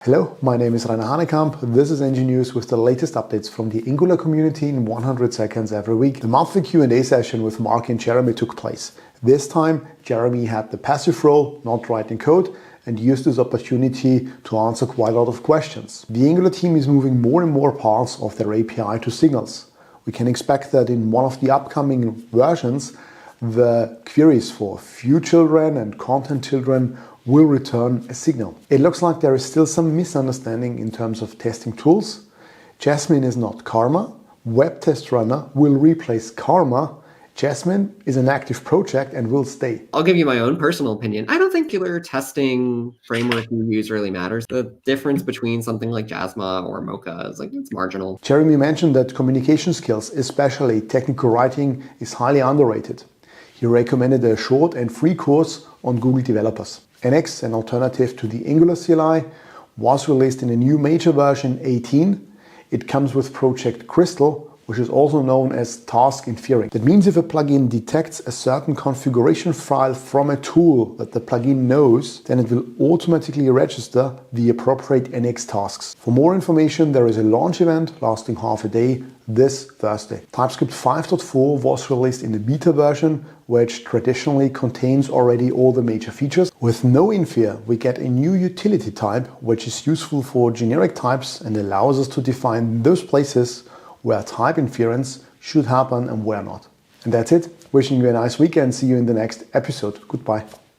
Hello, my name is Rainer Hanekamp. This is Engineers with the latest updates from the Angular community in 100 seconds every week. The monthly Q&A session with Mark and Jeremy took place. This time, Jeremy had the passive role, not writing code, and used this opportunity to answer quite a lot of questions. The Angular team is moving more and more parts of their API to signals. We can expect that in one of the upcoming versions, the queries for ViewChildren and ContentChildren will return a signal. It looks like there is still some misunderstanding in terms of testing tools. Jasmine is not Karma. Web Test Runner will replace Karma. Jasmine is an active project and will stay. I'll give you my own personal opinion. I don't think Angular testing framework you use really matters. The difference between something like Jasmine or Mocha is it's marginal. Jeremy mentioned that communication skills, especially technical writing, is highly underrated. He recommended a short and free course on Google Developers. NX, an alternative to the Angular CLI, was released in a new major version 18. It comes with Project Crystal, which is also known as task inferring. That means if a plugin detects a certain configuration file from a tool that the plugin knows, then it will automatically register the appropriate NX tasks. For more information, there is a launch event lasting half a day this Thursday. TypeScript 5.4 was released in the beta version, which traditionally contains already all the major features. With no infer, we get a new utility type, which is useful for generic types and allows us to define those places where type inference should happen and where not. And that's it. Wishing you a nice weekend. See you in the next episode. Goodbye.